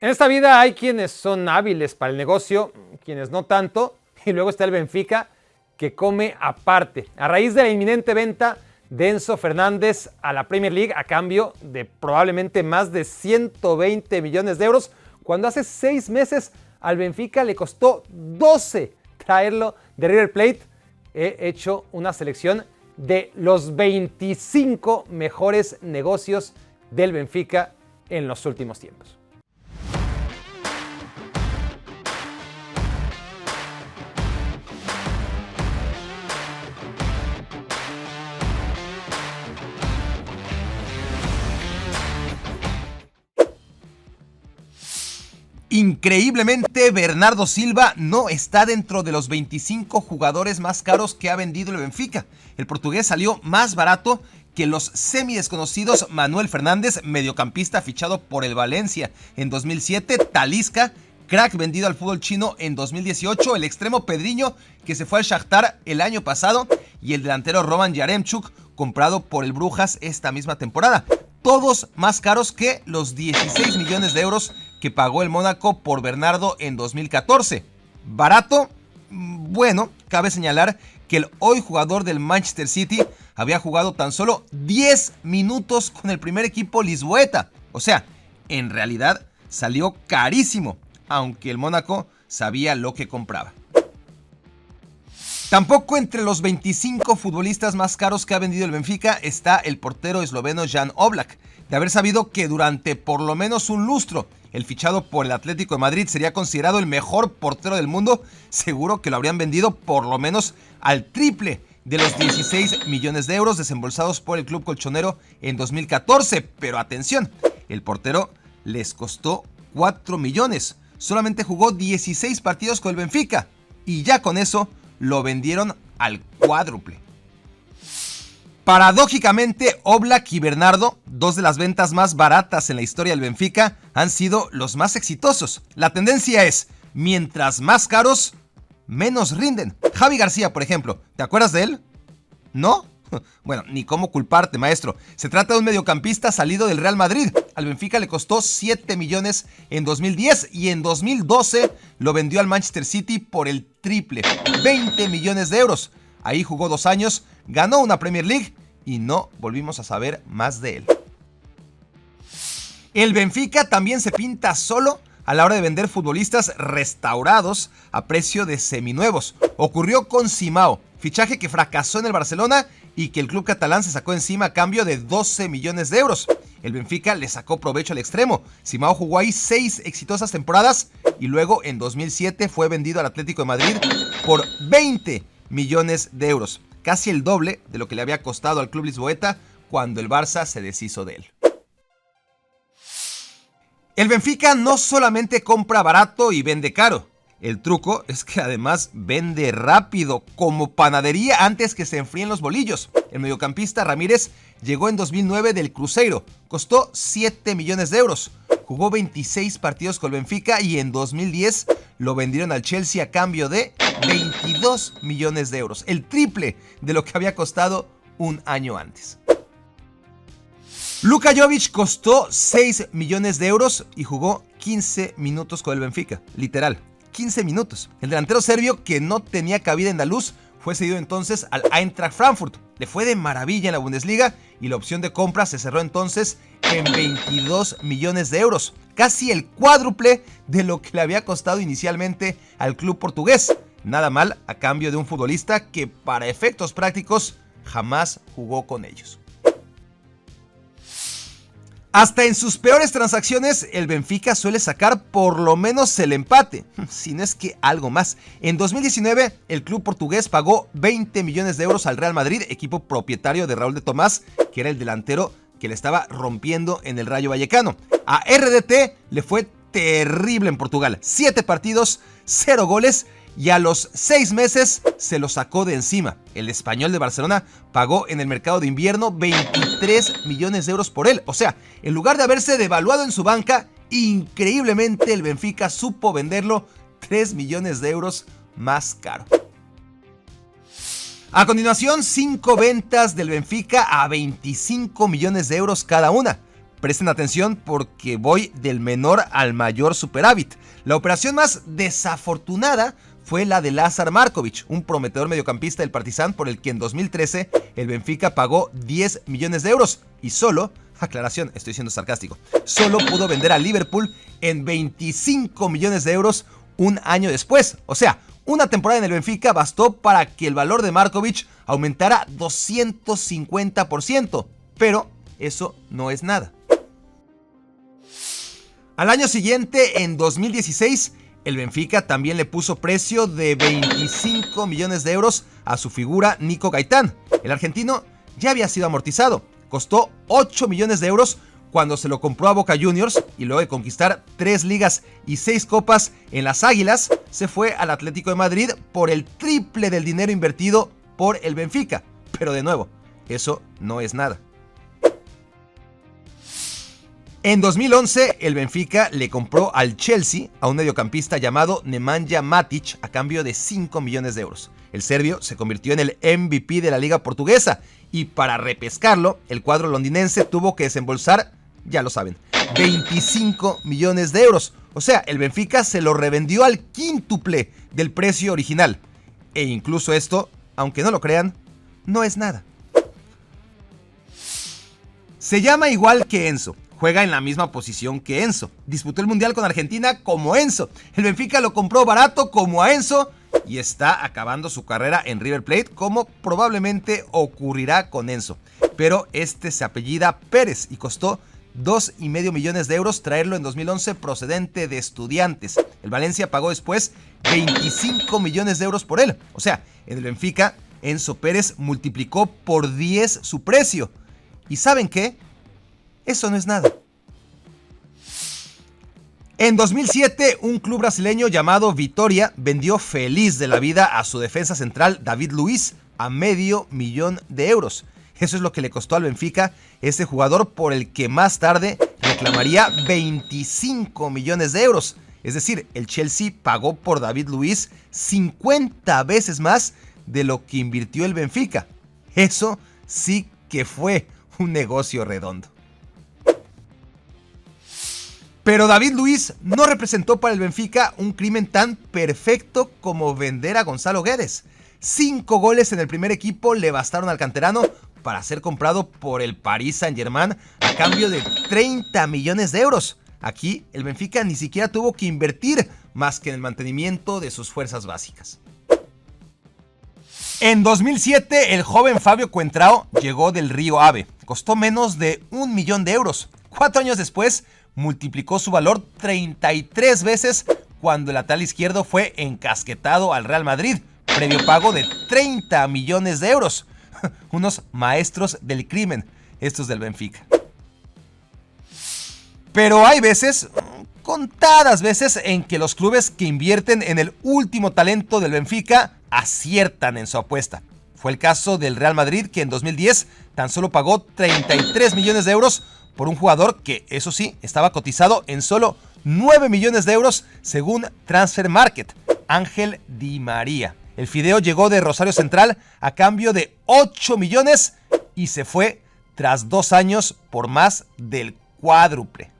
En esta vida hay quienes son hábiles para el negocio, quienes no tanto, y luego está el Benfica, que come aparte. A raíz de la inminente venta de Enzo Fernández a la Premier League a cambio de probablemente más de 120 millones de euros, cuando hace 6 meses al Benfica le costó 12 traerlo de River Plate, he hecho una selección de los 25 mejores negocios del Benfica en los últimos tiempos. Increíblemente, Bernardo Silva no está dentro de los 25 jugadores más caros que ha vendido el Benfica. El portugués salió más barato que los semidesconocidos Manuel Fernández, mediocampista fichado por el Valencia en 2007, Talisca, crack vendido al fútbol chino en 2018, el extremo Pedriño, que se fue al Shakhtar el año pasado, y el delantero Roman Yaremchuk, comprado por el Brujas esta misma temporada. Todos más caros que los 16 millones de euros que pagó el Mónaco por Bernardo en 2014. ¿Barato? Bueno, cabe señalar que el hoy jugador del Manchester City había jugado tan solo 10 minutos con el primer equipo lisboeta. O sea, en realidad salió carísimo, aunque el Mónaco sabía lo que compraba. Tampoco entre los 25 futbolistas más caros que ha vendido el Benfica está el portero esloveno Jan Oblak. De haber sabido que durante por lo menos un lustro el fichado por el Atlético de Madrid sería considerado el mejor portero del mundo, seguro que lo habrían vendido por lo menos al triple de los 16 millones de euros desembolsados por el club colchonero en 2014. Pero atención, el portero les costó 4 millones. Solamente jugó 16 partidos con el Benfica y ya con eso lo vendieron al cuádruple. Paradójicamente, Oblak y Bernardo, dos de las ventas más baratas en la historia del Benfica, han sido los más exitosos. La tendencia es, mientras más caros, menos rinden. Javi García, por ejemplo, ¿te acuerdas de él? ¿No? Bueno, ni cómo culparte, maestro. Se trata de un mediocampista salido del Real Madrid. Al Benfica le costó 7 millones en 2010 y en 2012 lo vendió al Manchester City por el triple, 20 millones de euros. Ahí jugó 2 años, ganó una Premier League y no volvimos a saber más de él. El Benfica también se pinta solo a la hora de vender futbolistas restaurados a precio de seminuevos. Ocurrió con Simao, fichaje que fracasó en el Barcelona y que el club catalán se sacó encima a cambio de 12 millones de euros. El Benfica le sacó provecho al extremo. Simao jugó ahí 6 exitosas temporadas y luego en 2007 fue vendido al Atlético de Madrid por 20 millones de euros. Casi el doble de lo que le había costado al club lisboeta cuando el Barça se deshizo de él. El Benfica no solamente compra barato y vende caro. El truco es que además vende rápido, como panadería antes que se enfríen los bolillos. El mediocampista Ramírez llegó en 2009 del Cruzeiro, costó 7 millones de euros. Jugó 26 partidos con el Benfica y en 2010 lo vendieron al Chelsea a cambio de 22 millones de euros, el triple de lo que había costado un año antes. Luka Jovic costó 6 millones de euros y jugó 15 minutos con el Benfica, literal, 15 minutos. El delantero serbio, que no tenía cabida en la luz, fue cedido entonces al Eintracht Frankfurt. Le fue de maravilla en la Bundesliga y la opción de compra se cerró entonces en 22 millones de euros, casi el cuádruple de lo que le había costado inicialmente al club portugués. Nada mal a cambio de un futbolista que para efectos prácticos jamás jugó con ellos. Hasta en sus peores transacciones, el Benfica suele sacar por lo menos el empate, si no es que algo más. En 2019, el club portugués pagó 20 millones de euros al Real Madrid, equipo propietario de Raúl de Tomás, que era el delantero que le estaba rompiendo en el Rayo Vallecano. A RDT le fue terrible en Portugal, 7 partidos, 0 goles, y a los 6 meses se lo sacó de encima. El Español de Barcelona pagó en el mercado de invierno 23 millones de euros por él. O sea, en lugar de haberse devaluado en su banca, increíblemente el Benfica supo venderlo 3 millones de euros más caro. A continuación, 5 ventas del Benfica a 25 millones de euros cada una. Presten atención porque voy del menor al mayor superávit. La operación más desafortunada fue la de Lazar Markovic, un prometedor mediocampista del Partizan por el que en 2013 el Benfica pagó 10 millones de euros y solo, aclaración, estoy siendo sarcástico, solo pudo vender a Liverpool en 25 millones de euros un año después. O sea, una temporada en el Benfica bastó para que el valor de Markovic aumentara 250%, pero eso no es nada. Al año siguiente, en 2016, el Benfica también le puso precio de 25 millones de euros a su figura Nico Gaitán. El argentino ya había sido amortizado, costó 8 millones de euros cuando se lo compró a Boca Juniors y luego de conquistar 3 ligas y 6 copas en las Águilas, se fue al Atlético de Madrid por el triple del dinero invertido por el Benfica. Pero de nuevo, eso no es nada. En 2011, el Benfica le compró al Chelsea a un mediocampista llamado Nemanja Matic a cambio de 5 millones de euros. El serbio se convirtió en el MVP de la liga portuguesa y para repescarlo, el cuadro londinense tuvo que desembolsar, ya lo saben, 25 millones de euros. O sea, el Benfica se lo revendió al quíntuple del precio original. E incluso esto, aunque no lo crean, no es nada. Se llama igual que Enzo. Juega en la misma posición que Enzo. Disputó el Mundial con Argentina como Enzo. El Benfica lo compró barato como a Enzo y está acabando su carrera en River Plate como probablemente ocurrirá con Enzo. Pero este se apellida Pérez y costó 2,5 millones de euros traerlo en 2011 procedente de Estudiantes. El Valencia pagó después 25 millones de euros por él. O sea, en el Benfica, Enzo Pérez multiplicó por 10 su precio. ¿Y saben qué? Eso no es nada. En 2007, un club brasileño llamado Vitória vendió feliz de la vida a su defensa central David Luiz a $500,000 de euros. Eso es lo que le costó al Benfica ese jugador por el que más tarde reclamaría 25 millones de euros. Es decir, el Chelsea pagó por David Luiz 50 veces más de lo que invirtió el Benfica. Eso sí que fue un negocio redondo. Pero David Luiz no representó para el Benfica un crimen tan perfecto como vender a Gonzalo Guedes. 5 goles en el primer equipo le bastaron al canterano para ser comprado por el Paris Saint-Germain a cambio de 30 millones de euros. Aquí el Benfica ni siquiera tuvo que invertir más que en el mantenimiento de sus fuerzas básicas. En 2007, el joven Fabio Coentrao llegó del Río Ave. Costó menos de 1 millón de euros. 4 años después, multiplicó su valor 33 veces cuando el lateral izquierdo fue encasquetado al Real Madrid, previo pago de 30 millones de euros. Unos maestros del crimen, estos del Benfica. Pero hay veces, contadas veces, en que los clubes que invierten en el último talento del Benfica aciertan en su apuesta. Fue el caso del Real Madrid, que en 2010 tan solo pagó 33 millones de euros por un jugador que, eso sí, estaba cotizado en solo 9 millones de euros según Transfer Market, Ángel Di María. El fideo llegó de Rosario Central a cambio de 8 millones y se fue tras 2 años por más del cuádruple.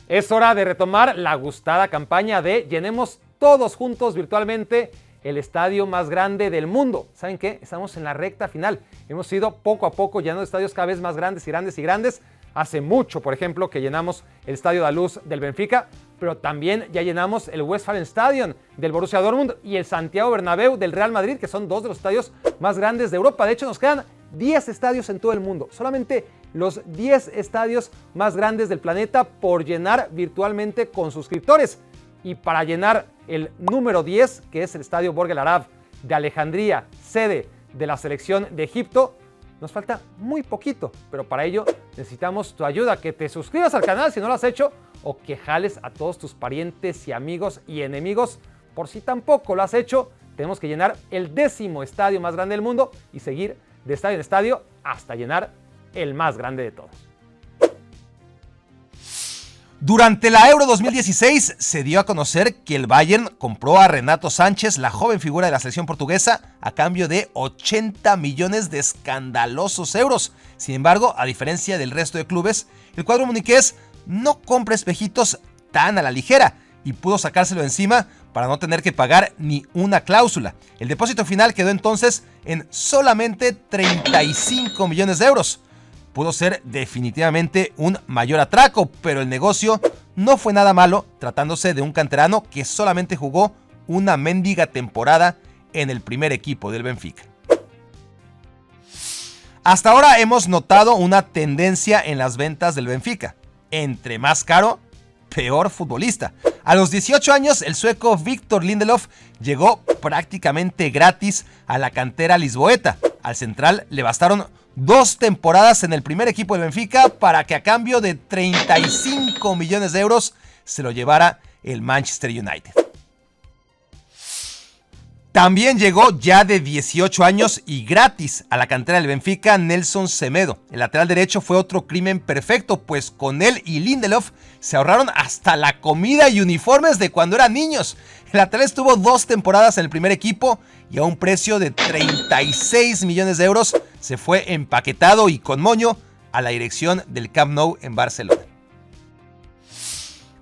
Es hora de retomar la gustada campaña de llenemos todos juntos virtualmente el estadio más grande del mundo. ¿Saben qué? Estamos en la recta final. Hemos ido poco a poco llenando estadios cada vez más grandes y grandes y grandes. Hace mucho, por ejemplo, que llenamos el Estadio de la Luz del Benfica, pero también ya llenamos el Westfalenstadion del Borussia Dortmund y el Santiago Bernabéu del Real Madrid, que son 2 de los estadios más grandes de Europa. De hecho, nos quedan 10 estadios en todo el mundo. Solamente los 10 estadios más grandes del planeta por llenar virtualmente con suscriptores. Y para llenar el número 10, que es el Estadio Borg El Arab de Alejandría, sede de la selección de Egipto, nos falta muy poquito, pero para ello necesitamos tu ayuda, que te suscribas al canal si no lo has hecho o que jales a todos tus parientes y amigos y enemigos por si tampoco lo has hecho. Tenemos que llenar el 10º estadio más grande del mundo y seguir de estadio en estadio hasta llenar el más grande de todos. Durante la Euro 2016 se dio a conocer que el Bayern compró a Renato Sánchez, la joven figura de la selección portuguesa, a cambio de 80 millones de escandalosos euros. Sin embargo, a diferencia del resto de clubes, el cuadro muniqués no compra espejitos tan a la ligera y pudo sacárselo encima para no tener que pagar ni una cláusula. El depósito final quedó entonces en solamente 35 millones de euros. Pudo ser definitivamente un mayor atraco, pero el negocio no fue nada malo, tratándose de un canterano que solamente jugó una mendiga temporada en el primer equipo del Benfica. Hasta ahora hemos notado una tendencia en las ventas del Benfica. Entre más caro, peor futbolista. A los 18 años, el sueco Victor Lindelof llegó prácticamente gratis a la cantera lisboeta. Al central le bastaron 2 temporadas en el primer equipo del Benfica para que a cambio de 35 millones de euros se lo llevara el Manchester United. También llegó ya de 18 años y gratis a la cantera del Benfica Nelson Semedo. El lateral derecho fue otro crimen perfecto, pues con él y Lindelof se ahorraron hasta la comida y uniformes de cuando eran niños. El lateral estuvo 2 temporadas en el primer equipo y a un precio de 36 millones de euros se fue empaquetado y con moño a la dirección del Camp Nou en Barcelona.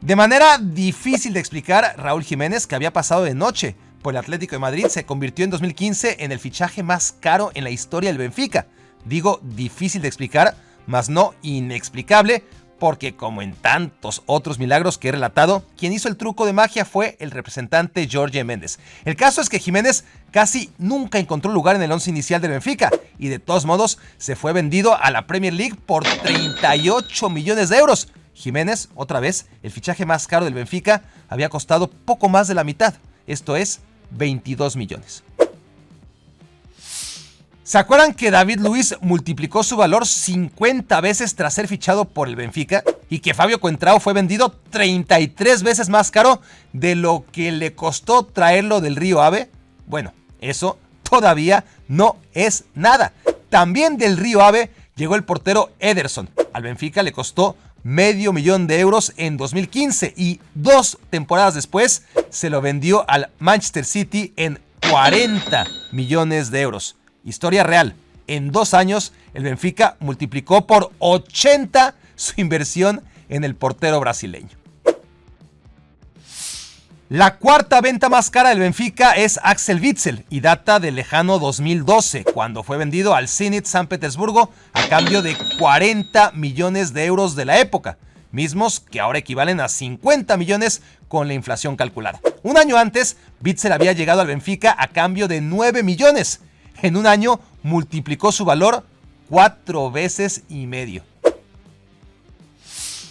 De manera difícil de explicar, Raúl Jiménez, que había pasado de noche por el Atlético de Madrid, se convirtió en 2015 en el fichaje más caro en la historia del Benfica. Digo difícil de explicar, mas no inexplicable, porque como en tantos otros milagros que he relatado, quien hizo el truco de magia fue el representante Jorge Méndez. El caso es que Jiménez casi nunca encontró lugar en el once inicial del Benfica y de todos modos se fue vendido a la Premier League por 38 millones de euros. Jiménez, otra vez, el fichaje más caro del Benfica, había costado poco más de la mitad, esto es 22 millones. ¿Se acuerdan que David Luiz multiplicó su valor 50 veces tras ser fichado por el Benfica? Y que Fabio Contrao fue vendido 33 veces más caro de lo que le costó traerlo del Río Ave. Bueno, eso todavía no es nada. También del Río Ave llegó el portero Ederson. Al Benfica le costó $500,000 de euros en 2015 y 2 temporadas después se lo vendió al Manchester City en 40 millones de euros. Historia real. En 2 años, el Benfica multiplicó por 80 su inversión en el portero brasileño. La cuarta venta más cara del Benfica es Axel Witsel y data del lejano 2012, cuando fue vendido al Zenit San Petersburgo a cambio de 40 millones de euros de la época, mismos que ahora equivalen a 50 millones con la inflación calculada. Un año antes, Witsel había llegado al Benfica a cambio de 9 millones. En un año multiplicó su valor 4 veces y medio.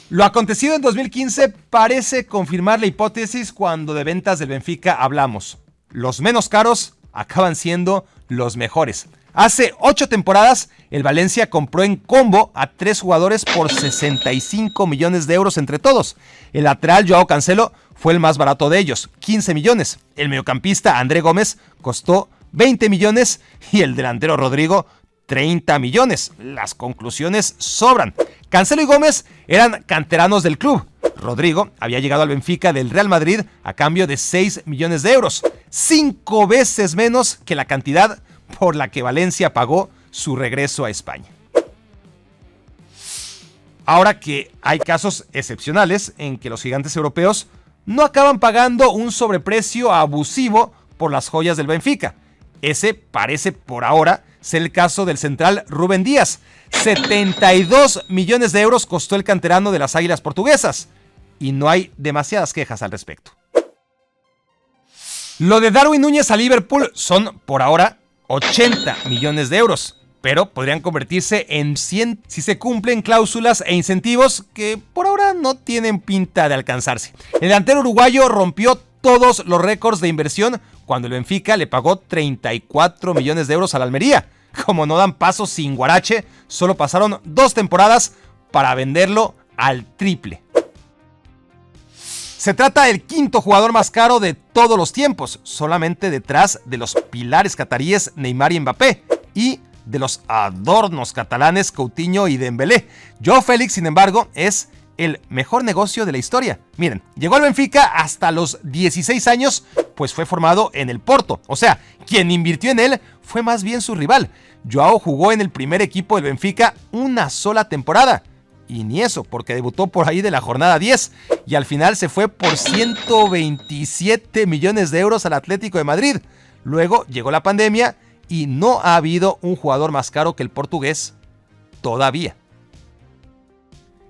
Lo acontecido en 2015 parece confirmar la hipótesis cuando de ventas del Benfica hablamos. Los menos caros acaban siendo los mejores. Hace 8 temporadas, el Valencia compró en combo a 3 jugadores por 65 millones de euros entre todos. El lateral Joao Cancelo fue el más barato de ellos, 15 millones. El mediocampista André Gómez costó 20 millones y el delantero Rodrigo 30 millones. Las conclusiones sobran. Cancelo y Gómez eran canteranos del club. Rodrigo había llegado al Benfica del Real Madrid a cambio de 6 millones de euros, 5 veces menos que la cantidad por la que Valencia pagó su regreso a España. Ahora que hay casos excepcionales en que los gigantes europeos no acaban pagando un sobreprecio abusivo por las joyas del Benfica. Ese parece por ahora ser el caso del central Rúben Díaz. 72 millones de euros costó el canterano de las Águilas portuguesas y no hay demasiadas quejas al respecto. Lo de Darwin Núñez a Liverpool son por ahora 80 millones de euros, pero podrían convertirse en 100 si se cumplen cláusulas e incentivos que por ahora no tienen pinta de alcanzarse. El delantero uruguayo rompió todos los récords de inversión cuando el Benfica le pagó 34 millones de euros a la Almería. Como no dan paso sin Guarache, solo pasaron 2 temporadas para venderlo al triple. Se trata del quinto jugador más caro de todos los tiempos, solamente detrás de los pilares cataríes Neymar y Mbappé, y de los adornos catalanes Coutinho y Dembélé. Joao Félix, sin embargo, es el mejor negocio de la historia. Miren, llegó al Benfica hasta los 16 años, pues fue formado en el Porto. O sea, quien invirtió en él fue más bien su rival. Joao jugó en el primer equipo del Benfica una sola temporada. Y ni eso, porque debutó por ahí de la jornada 10 y al final se fue por 127 millones de euros al Atlético de Madrid. Luego llegó la pandemia y no ha habido un jugador más caro que el portugués todavía.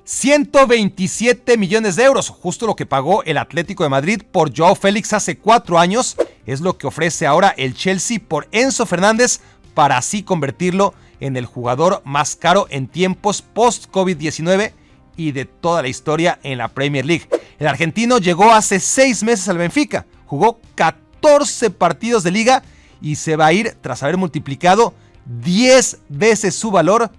127 millones de euros, justo lo que pagó el Atlético de Madrid por Joao Félix hace 4 años, es lo que ofrece ahora el Chelsea por Enzo Fernández para así convertirlo en el jugador más caro en tiempos post-COVID-19 y de toda la historia en la Premier League. El argentino llegó hace 6 meses al Benfica, jugó 14 partidos de liga y se va a ir tras haber multiplicado 10 veces su valor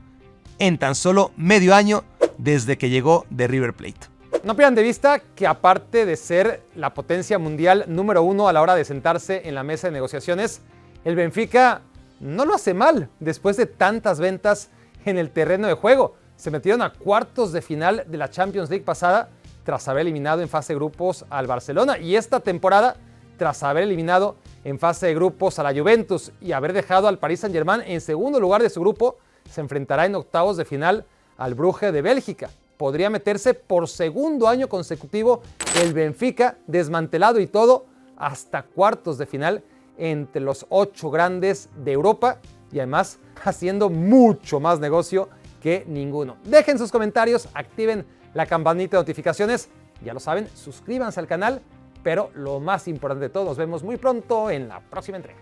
en tan solo medio año desde que llegó de River Plate. No pierdan de vista que aparte de ser la potencia mundial número 1 a la hora de sentarse en la mesa de negociaciones, el Benfica no lo hace mal después de tantas ventas en el terreno de juego. Se metieron a cuartos de final de la Champions League pasada tras haber eliminado en fase de grupos al Barcelona y esta temporada tras haber eliminado en fase de grupos a la Juventus y haber dejado al Paris Saint-Germain en segundo lugar de su grupo, se enfrentará en octavos de final al Brugge de Bélgica. Podría meterse por segundo año consecutivo el Benfica, desmantelado y todo, hasta cuartos de final entre los 8 grandes de Europa y además haciendo mucho más negocio que ninguno. Dejen sus comentarios, activen la campanita de notificaciones, ya lo saben, suscríbanse al canal, pero lo más importante de todo, nos vemos muy pronto en la próxima entrega.